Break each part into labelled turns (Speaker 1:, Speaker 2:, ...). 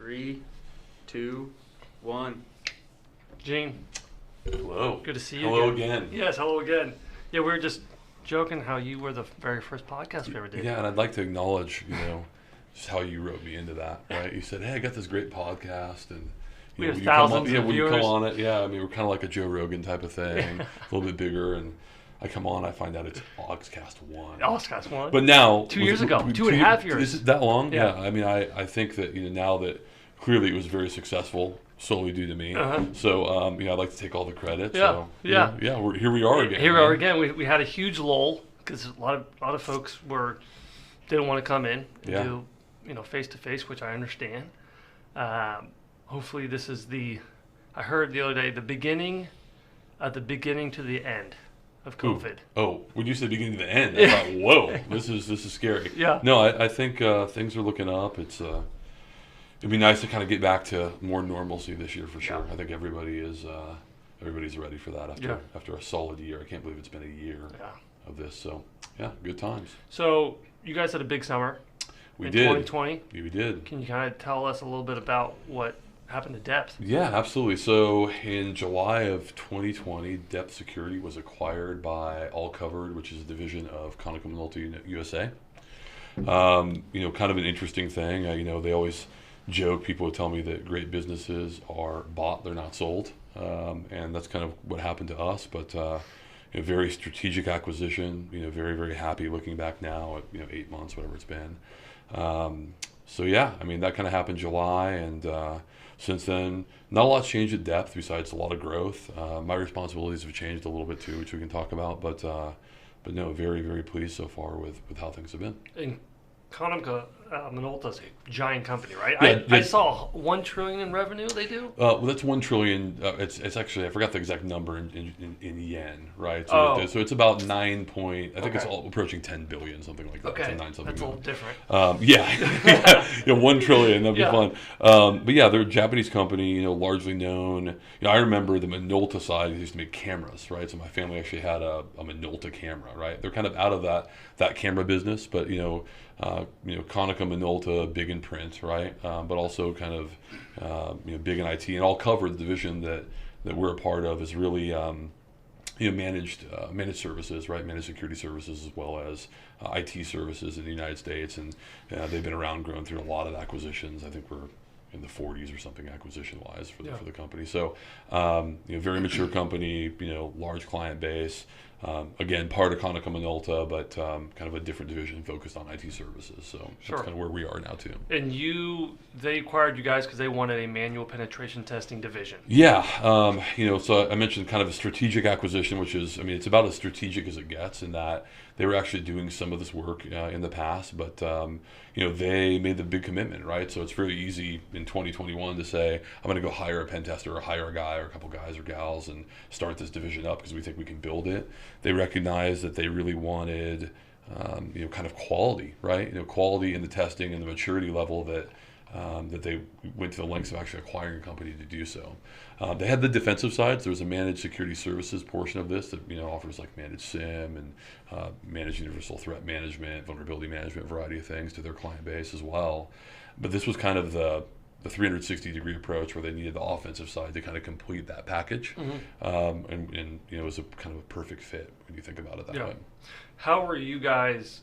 Speaker 1: 3, 2, 1.
Speaker 2: Gene.
Speaker 3: Hello.
Speaker 2: Good to see you.
Speaker 3: Hello again.
Speaker 2: Yes, hello again. Yeah, we were just joking how you were the very first podcast we ever did.
Speaker 3: Yeah, and I'd like to acknowledge, just how you wrote me into that, right? You said, hey, I got this great podcast, and
Speaker 2: We have
Speaker 3: will
Speaker 2: thousands of
Speaker 3: will you
Speaker 2: viewers.
Speaker 3: come on it? Yeah, I mean, we're kind of like a Joe Rogan type of thing, a little bit bigger, and I come on, I find out it's AUXcast 1.
Speaker 2: AUXcast 1.
Speaker 3: But now...
Speaker 2: 2 years ago. 2.5 years.
Speaker 3: Is it that long?
Speaker 2: Yeah.
Speaker 3: I mean, I think that, now that clearly it was very successful, solely due to me.
Speaker 2: Uh-huh.
Speaker 3: So, I'd like to take all the credit.
Speaker 2: Yeah,
Speaker 3: So,
Speaker 2: yeah.
Speaker 3: Here we are again.
Speaker 2: Here we are again. We had a huge lull because a lot of folks didn't want to come in and do face to face, which I understand. Hopefully, this is I heard the other day the beginning to the end of COVID.
Speaker 3: Oh, when you said beginning to the end, I thought, whoa, this is scary.
Speaker 2: Yeah.
Speaker 3: No, I think things are looking up. It'd be nice to kind of get back to more normalcy this year for sure.
Speaker 2: Yeah.
Speaker 3: I think everybody's ready for that after a solid year. I can't believe it's been a year of this. So yeah, good times.
Speaker 2: So you guys had a big summer.
Speaker 3: We
Speaker 2: in
Speaker 3: did.
Speaker 2: 2020.
Speaker 3: We did.
Speaker 2: Can you kind of tell us a little bit about what happened to Depth?
Speaker 3: Yeah, absolutely. So in July of 2020, Depth Security was acquired by All Covered, which is a division of Konica Minolta USA. Kind of an interesting thing. They always joke, people would tell me that great businesses are bought, they're not sold. And that's kind of what happened to us. But a very strategic acquisition, very, very happy looking back now at 8 months, whatever it's been. That kind of happened July, and since then, not a lot's changed at Depth besides a lot of growth. My responsibilities have changed a little bit too, which we can talk about, but no, very, very pleased so far with how things have been.
Speaker 2: And Konica Minolta's a giant company, right?
Speaker 3: Yeah,
Speaker 2: I saw $1 trillion in revenue they do.
Speaker 3: Well, that's 1 trillion. It's actually, I forgot the exact number in yen, right? So it's about 9 point. I think it's all approaching 10 billion, something like that.
Speaker 2: Okay,
Speaker 3: so 9 something
Speaker 2: that's a
Speaker 3: billion.
Speaker 2: little different.
Speaker 3: Yeah, 1 trillion. That'd be fun. But yeah, they're a Japanese company. Largely known. I remember the Minolta side. They used to make cameras, right? So my family actually had a Minolta camera, right? They're kind of out of that camera business, but Konica Minolta, big in print, right? But also kind of big in IT, and All Covered, the division that we're a part of, is really managed services, right? Managed security services as well as IT services in the United States, and they've been around, grown through a lot of acquisitions. I think we're in the 40s or something acquisition-wise for the company. So, very mature company, large client base. Again, part of Konica Minolta, but kind of a different division focused on IT services. So that's kind of where we are now too.
Speaker 2: And they acquired you guys because they wanted a manual penetration testing division.
Speaker 3: Yeah, so I mentioned kind of a strategic acquisition, which is, it's about as strategic as it gets in that they were actually doing some of this work in the past, but they made the big commitment, right? So it's very easy in 2021 to say, I'm going to go hire a pen tester or hire a guy or a couple guys or gals and start this division up because we think we can build it. They recognized that they really wanted, kind of quality, right? Quality in the testing and the maturity level that they went to the lengths of actually acquiring a company to do so. They had the defensive side. So there's a managed security services portion of this that offers like managed SIM and managed universal threat management, vulnerability management, variety of things to their client base as well. But this was kind of the 360-degree approach where they needed the offensive side to kind of complete that package. Mm-hmm. And it was a kind of a perfect fit when you think about it that way.
Speaker 2: How did you guys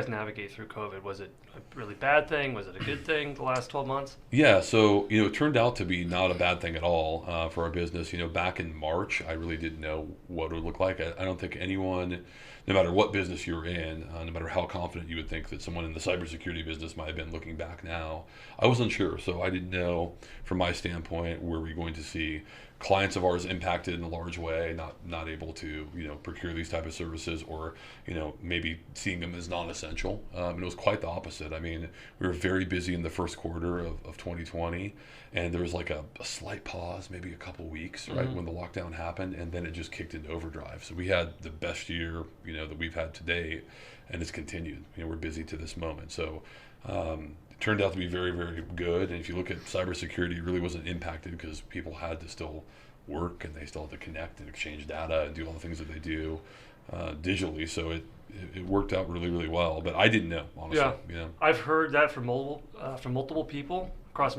Speaker 2: navigate through COVID? Was it a really bad thing? Was it a good thing the last 12 months?
Speaker 3: Yeah, so it turned out to be not a bad thing at all for our business. Back in March, I really didn't know what it would look like. I don't think anyone, no matter what business you're in, no matter how confident you would think that someone in the cybersecurity business might have been looking back now, I was unsure. So I didn't know, from my standpoint, were we going to see clients of ours impacted in a large way, not able to procure these type of services, or maybe seeing them as non-essential. And it was quite the opposite. We were very busy in the first quarter of 2020, and there was like a slight pause, maybe a couple weeks, right, when the lockdown happened, and then it just kicked into overdrive. So we had the best year that we've had to date, and it's continued. We're busy to this moment. So it turned out to be very, very good. And if you look at cybersecurity, it really wasn't impacted because people had to still work and they still had to connect and exchange data and do all the things that they do digitally. So it worked out really, really well. But I didn't know, honestly.
Speaker 2: Yeah. I've heard that from multiple people across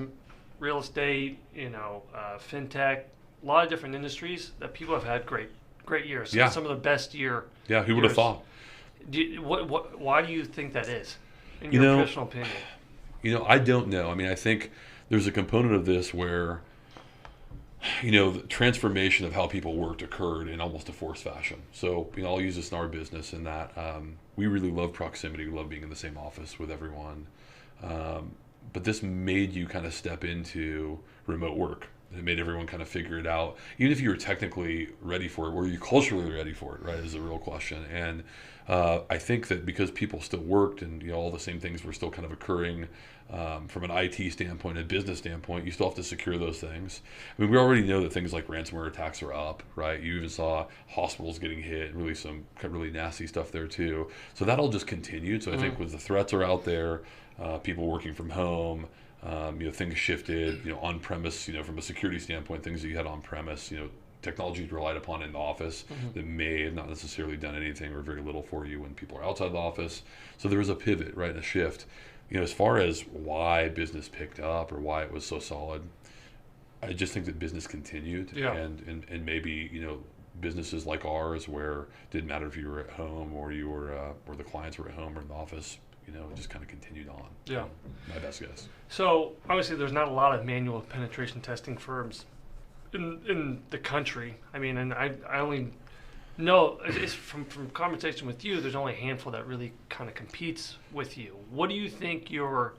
Speaker 2: real estate, fintech, a lot of different industries that people have had great years.
Speaker 3: Yeah.
Speaker 2: Some of the best year.
Speaker 3: Yeah, who would have
Speaker 2: years.
Speaker 3: thought?
Speaker 2: Why do you think that is, in your personal opinion?
Speaker 3: I don't know. I mean, I think there's a component of this where, the transformation of how people worked occurred in almost a forced fashion. So, I'll use this in our business in that we really love proximity. We love being in the same office with everyone. But this made you kind of step into remote work. It made everyone kind of figure it out. Even if you were technically ready for it, were you culturally ready for it, right, is the real question. And I think that because people still worked and all the same things were still kind of occurring from an IT standpoint, a business standpoint, you still have to secure those things. I mean, we already know that things like ransomware attacks are up, right? You even saw hospitals getting hit, and really some really nasty stuff there too. So that all just continued. So I think with the threats are out there, people working from home, things shifted, on-premise, from a security standpoint, things that you had on-premise, technology relied upon in the office that may have not necessarily done anything or very little for you when people are outside the office. So there was a pivot, right, and a shift. As far as why business picked up or why it was so solid, I just think that business continued.
Speaker 2: Yeah.
Speaker 3: And maybe, businesses like ours where it didn't matter if you were at home or you were, or the clients were at home or in the office, it just kind of continued on.
Speaker 2: Yeah.
Speaker 3: My best guess.
Speaker 2: So obviously there's not a lot of manual penetration testing firms in the country. I mean, and I only know it's from conversation with you, there's only a handful that really kind of competes with you. What do you think your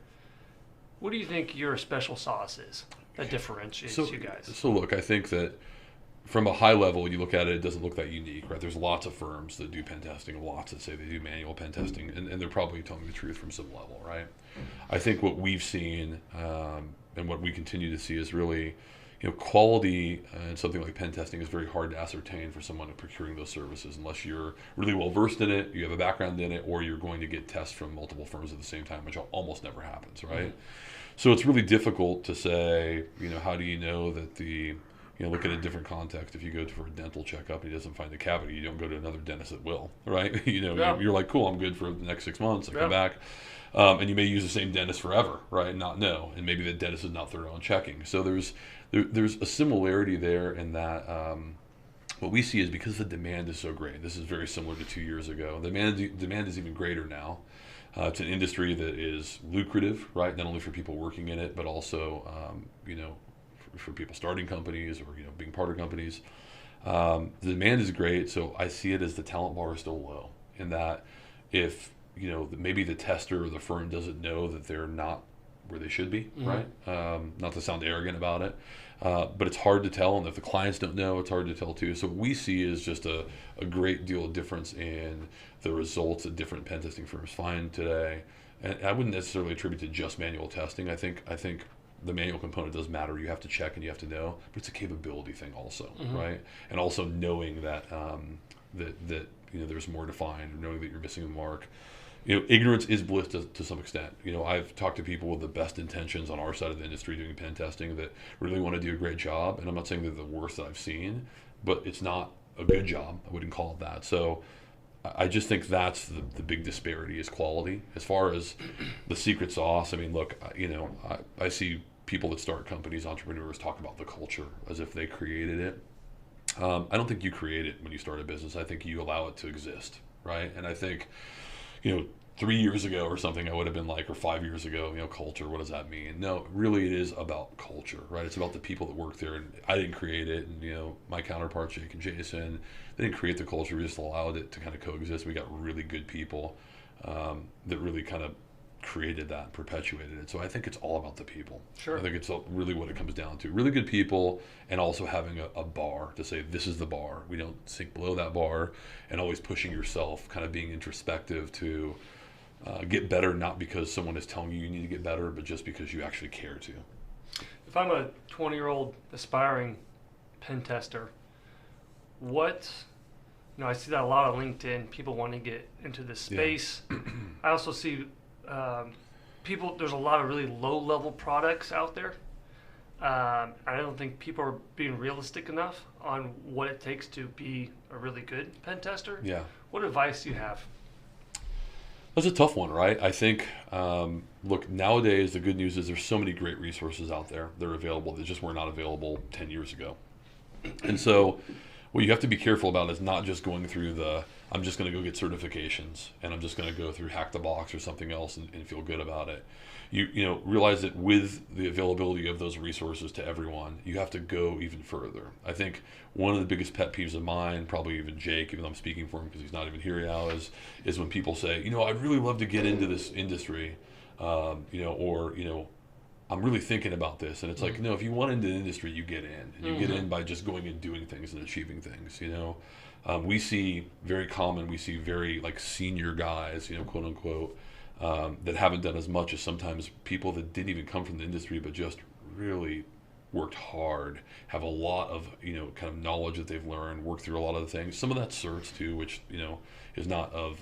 Speaker 2: special sauce is that differentiates you guys?
Speaker 3: So look, I think that from a high level, you look at it, it doesn't look that unique, right? There's lots of firms that do pen testing, lots that say they do manual pen testing, and they're probably telling the truth from some level, right? I think what we've seen and what we continue to see is really, quality and something like pen testing is very hard to ascertain for someone procuring those services unless you're really well versed in it, you have a background in it, or you're going to get tests from multiple firms at the same time, which almost never happens, right? So it's really difficult to say, how do you know that look at a different context. If you go for a dental checkup and he doesn't find a cavity, you don't go to another dentist that will, right? You're like, cool, I'm good for the next 6 months. I come back. And you may use the same dentist forever, right? And not know. And maybe the dentist is not thorough on checking. So there's a similarity there in that what we see is because the demand is so great. This is very similar to 2 years ago. The demand is even greater now. It's an industry that is lucrative, right? Not only for people working in it, but also, for people starting companies or being part of companies. The demand is great, so I see it as the talent bar is still low. In that, if maybe the tester or the firm doesn't know that they're not where they should be, right? Not to sound arrogant about it, but it's hard to tell, and if the clients don't know, it's hard to tell too. So what we see is just a great deal of difference in the results that different pen testing firms find today. And I wouldn't necessarily attribute to just manual testing. I think the manual component does matter. You have to check and you have to know, but it's a capability thing also, right? And also knowing that that there's more to find, knowing that you're missing the mark. Ignorance is bliss to some extent. I've talked to people with the best intentions on our side of the industry doing pen testing that really want to do a great job, and I'm not saying they're the worst that I've seen, but it's not a good job. I wouldn't call it that. So I just think that's the big disparity is quality. As far as the secret sauce, I mean, look, I see people that start companies, entrepreneurs, talk about the culture as if they created it. I don't think you create it when you start a business. I think you allow it to exist, right? And I think, 3 years ago or something, I would have been like, or 5 years ago, culture, what does that mean? No, really it is about culture, right? It's about the people that work there. And I didn't create it. And, my counterparts, Jake and Jason, they didn't create the culture. We just allowed it to kind of coexist. We got really good people that really kind of created that and perpetuated it. So I think it's all about the people.
Speaker 2: Sure.
Speaker 3: I think it's really what it comes down to. Really good people, and also having a bar to say, this is the bar. We don't sink below that bar, and always pushing yourself, kind of being introspective to get better, not because someone is telling you need to get better, but just because you actually care to.
Speaker 2: If I'm a 20-year-old aspiring pen tester, I see that a lot on LinkedIn, people want to get into this space. Yeah. I also see there's a lot of really low-level products out there. I don't think people are being realistic enough on what it takes to be a really good pen tester.
Speaker 3: Yeah.
Speaker 2: What advice do you have?
Speaker 3: That's a tough one, right? I think, look, nowadays the good news is there's so many great resources out there that are available that just were not available 10 years ago. And so what you have to be careful about is not just going through I'm just going to go get certifications and I'm just going to go through Hack the Box or something else and feel good about it. You realize that with the availability of those resources to everyone, you have to go even further. I think one of the biggest pet peeves of mine, probably even Jake, even though I'm speaking for him because he's not even here now, is when people say, I'd really love to get into this industry, or I'm really thinking about this. And it's like, no, if you want into the industry, you get in. And you get in by just going and doing things and achieving things, we see very like senior guys, quote unquote, that haven't done as much as sometimes people that didn't even come from the industry but just really worked hard, have a lot of kind of knowledge that they've learned, worked through a lot of the things. Some of that certs too, which is not of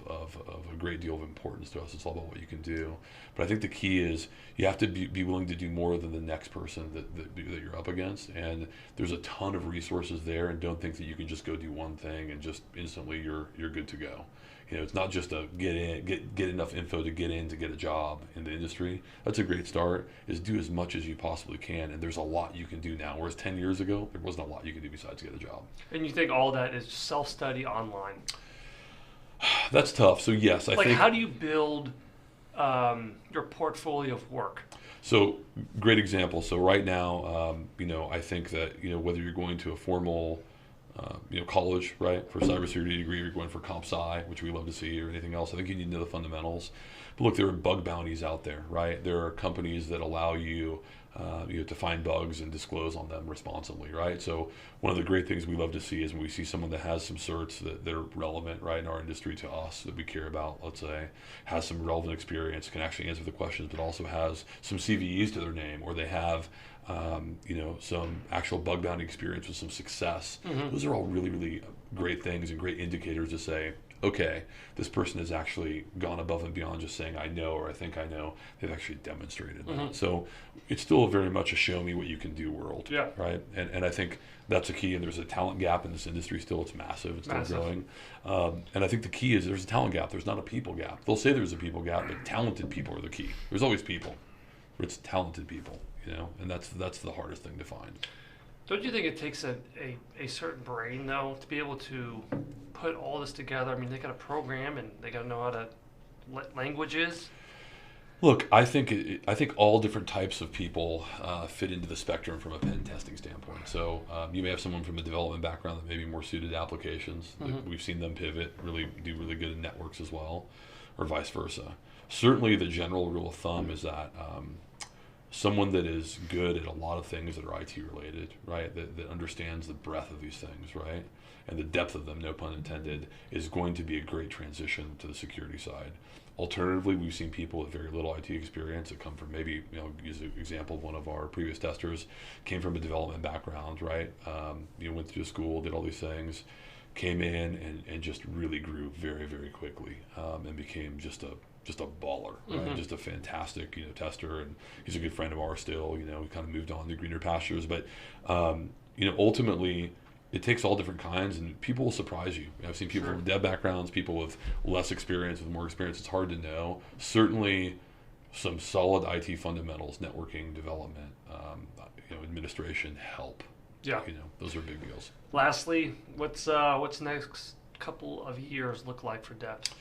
Speaker 3: a great deal of importance to us. It's all about what you can do. But I think the key is you have to be willing to do more than the next person that you're up against. And there's a ton of resources there, and don't think that you can just go do one thing and just instantly you're good to go. It's not just a get enough info to get a job in the industry. That's a great start. Is do as much as you possibly can, and there's a lot you can do now. Whereas 10 years ago, there wasn't a lot you could do besides get a job.
Speaker 2: And you think all that is self-study online?
Speaker 3: That's tough. So yes, I think.
Speaker 2: How do you build your portfolio of work?
Speaker 3: So great example. So right now, I think that whether you're going to a formal college, right, for a cybersecurity degree, or you're going for comp sci, which we love to see, or anything else, I think you need to know the fundamentals. But look, there are bug bounties out there, right? There are companies that allow you to find bugs and disclose on them responsibly, right? So one of the great things we love to see is when we see someone that has some certs that are relevant, right, in our industry to us, that we care about, let's say, has some relevant experience, can actually answer the questions, but also has some CVEs to their name, or they have some actual bug bounty experience with some success. Those are all really, really great things and great indicators to say, okay, this person has actually gone above and beyond just saying I know or I think I know. They've actually demonstrated that. So it's still very much a show me what you can do world, right? And I think that's a key. And there's a talent gap in this industry still. It's massive. It's still growing. And I think the key is there's a talent gap. There's not a people gap. They'll say there's a people gap, but talented people are the key. There's always people, but it's talented people. And that's the hardest thing to find.
Speaker 2: Don't you think it takes a certain brain, though, to be able to put all this together? I mean, they got to program and they got to know how to languages.
Speaker 3: Look, I think all different types of people fit into the spectrum from a pen testing standpoint. So you may have someone from a development background that may be more suited to applications. We've seen them pivot, do really good in networks as well, or vice versa. Certainly, the general rule of thumb is that someone that is good at a lot of things that are IT related, right, that understands the breadth of these things, right, and the depth of them, no pun intended, is going to be a great transition to the security side. Alternatively, we've seen people with very little IT experience that come from maybe, use an example of one of our previous testers, came from a development background, right, went through school, did all these things, came in and just really grew very, very quickly, and became just a baller, right? Just a fantastic, tester, and he's a good friend of ours still. We kind of moved on to greener pastures, but ultimately, it takes all different kinds, and people will surprise you. I've seen people from dev backgrounds, people with less experience, with more experience. It's hard to know. Certainly, some solid IT fundamentals, networking, development, administration help.
Speaker 2: Yeah,
Speaker 3: those are big deals.
Speaker 2: Lastly, what's next couple of years look like for Depth?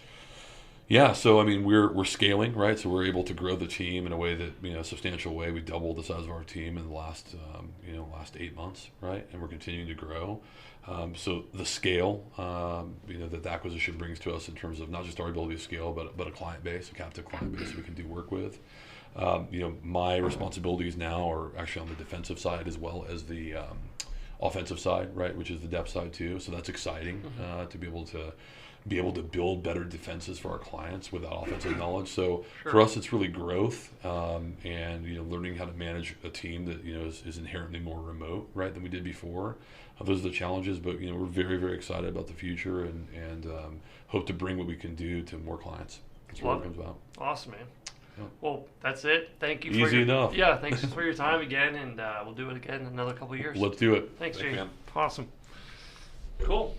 Speaker 3: Yeah, so I mean we're scaling, right? So we're able to grow the team in a way that a substantial way. We doubled the size of our team in the last 8 months, right? And we're continuing to grow. So the scale, that the acquisition brings to us in terms of not just our ability to scale, but a client base, a captive client base we can do work with. My responsibilities now are actually on the defensive side as well as the offensive side, right? Which is the depth side too. So that's exciting to be able to build better defenses for our clients with that offensive knowledge. So for us, it's really growth and learning how to manage a team that is inherently more remote, right, than we did before. Those are the challenges, but we're very, very excited about the future and hope to bring what we can do to more clients. That's what it comes about.
Speaker 2: Awesome, man. Yeah. Well, that's it. Thank you.
Speaker 3: Easy enough.
Speaker 2: Yeah, thanks for your time again, and we'll do it again in another couple of years.
Speaker 3: Let's do it.
Speaker 2: Thanks,
Speaker 3: Jay.
Speaker 2: Awesome. Cool.